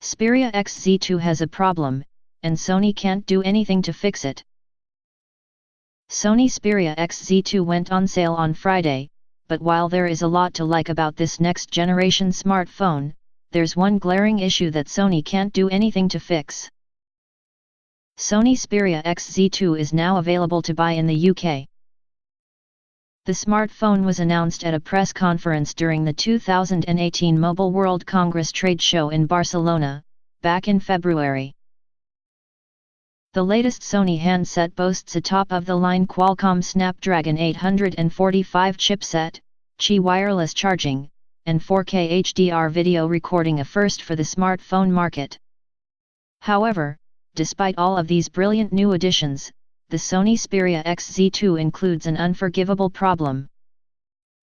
Xperia XZ2 has a problem, and Sony can't do anything to fix it. Sony Xperia XZ2 went on sale on Friday, but while there is a lot to like about this next-generation smartphone, there's one glaring issue that Sony can't do anything to fix. Sony Xperia XZ2 is now available to buy in the UK. The smartphone was announced at a press conference during the 2018 Mobile World Congress trade show in Barcelona, back in February. The latest Sony handset boasts a top-of-the-line Qualcomm SnapDragon 845 chipset, Qi wireless charging, and 4K HDR video recording, a first for the smartphone market. However, despite all of these brilliant new additions, the Sony Xperia XZ2 includes an unforgivable problem.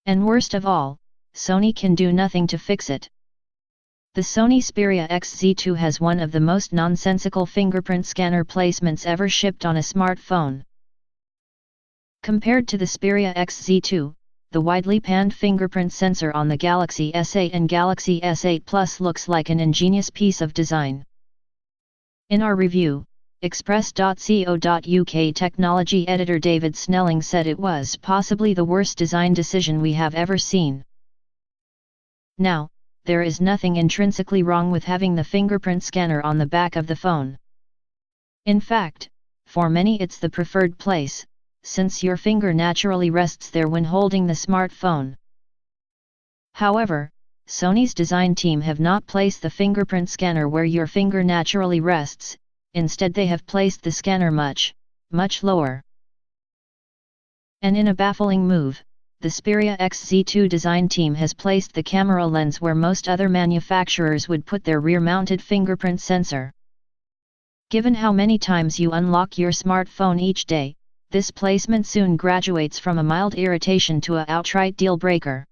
And worst of all, Sony can do nothing to fix it. The Sony Xperia XZ2 has one of the most nonsensical fingerprint scanner placements ever shipped on a smartphone. Compared to the Xperia XZ2, the widely panned fingerprint sensor on the Galaxy S8 and Galaxy S8 Plus looks like an ingenious piece of design. In our review, Express.co.uk technology editor David Snelling said it was possibly the worst design decision we have ever seen. Now, there is nothing intrinsically wrong with having the fingerprint scanner on the back of the phone. In fact, for many it's the preferred place, since your finger naturally rests there when holding the smartphone. However, Sony's design team have not placed the fingerprint scanner where your finger naturally rests. Instead they have placed the scanner much lower. And in a baffling move, the Xperia XZ2 design team has placed the camera lens where most other manufacturers would put their rear-mounted fingerprint sensor. Given how many times you unlock your smartphone each day, this placement soon graduates from a mild irritation to an outright deal-breaker.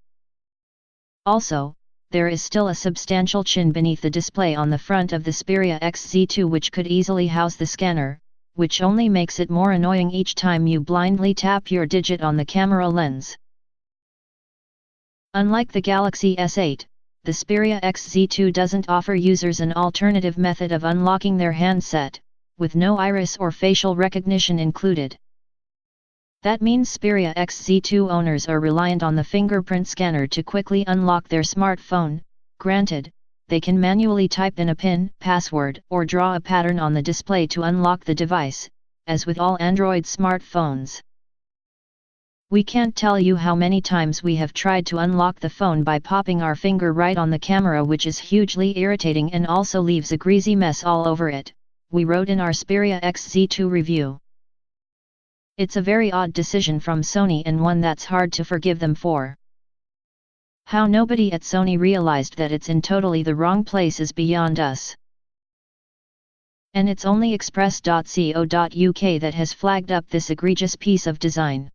Also, there is still a substantial chin beneath the display on the front of the Xperia XZ2 which could easily house the scanner, which only makes it more annoying each time you blindly tap your digit on the camera lens. Unlike the Galaxy S8, the Xperia XZ2 doesn't offer users an alternative method of unlocking their handset, with no iris or facial recognition included. That means Xperia XZ2 owners are reliant on the fingerprint scanner to quickly unlock their smartphone. Granted, they can manually type in a PIN, password, or draw a pattern on the display to unlock the device, as with all Android smartphones. We can't tell you how many times we have tried to unlock the phone by popping our finger right on the camera, which is hugely irritating and also leaves a greasy mess all over it, we wrote in our Xperia XZ2 review. It's a very odd decision from Sony and one that's hard to forgive them for. How nobody at Sony realized that it's in totally the wrong place is beyond us. And it's only Express.co.uk that has flagged up this egregious piece of design.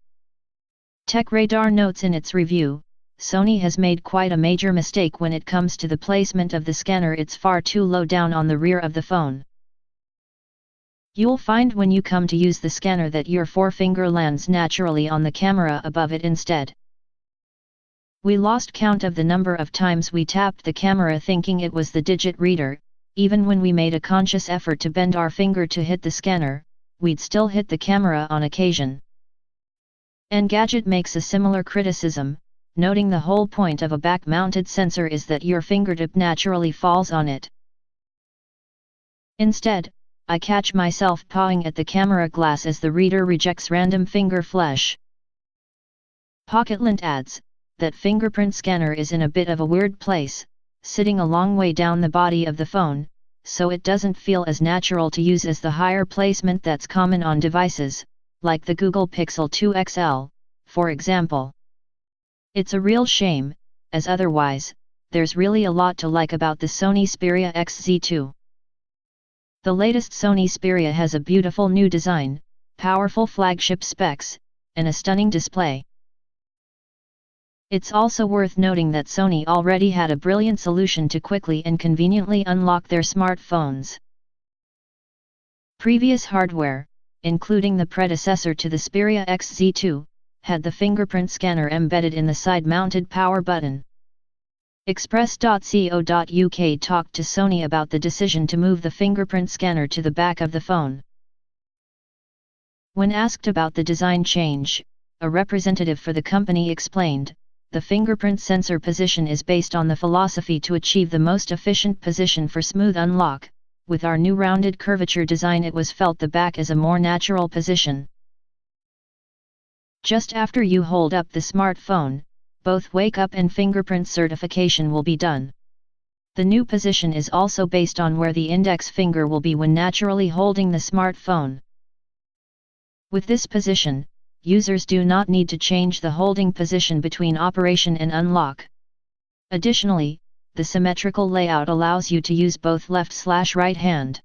TechRadar notes in its review, Sony has made quite a major mistake when it comes to the placement of the scanner. It's far too low down on the rear of the phone. You'll find when you come to use the scanner that your forefinger lands naturally on the camera above it instead. We lost count of the number of times we tapped the camera thinking it was the digit reader. Even when we made a conscious effort to bend our finger to hit the scanner, we'd still hit the camera on occasion. Engadget makes a similar criticism, noting the whole point of a back-mounted sensor is that your fingertip naturally falls on it. Instead, I catch myself pawing at the camera glass as the reader rejects random finger flesh. Pocketland adds, that fingerprint scanner is in a bit of a weird place, sitting a long way down the body of the phone, so it doesn't feel as natural to use as the higher placement that's common on devices, like the Google Pixel 2 XL, for example. It's a real shame, as otherwise, there's really a lot to like about the Sony Xperia XZ2. The latest Sony Xperia has a beautiful new design, powerful flagship specs, and a stunning display. It's also worth noting that Sony already had a brilliant solution to quickly and conveniently unlock their smartphones. Previous hardware, including the predecessor to the Xperia XZ2, had the fingerprint scanner embedded in the side-mounted power button. Express.co.uk talked to Sony about the decision to move the fingerprint scanner to the back of the phone. When asked about the design change, a representative for the company explained, "The fingerprint sensor position is based on the philosophy to achieve the most efficient position for smooth unlock. With our new rounded curvature design, it was felt the back is a more natural position. Just after you hold up the smartphone, both wake up and fingerprint certification will be done. The new position is also based on where the index finger will be when naturally holding the smartphone. With this position, users do not need to change the holding position between operation and unlock. Additionally, the symmetrical layout allows you to use both left/right hand.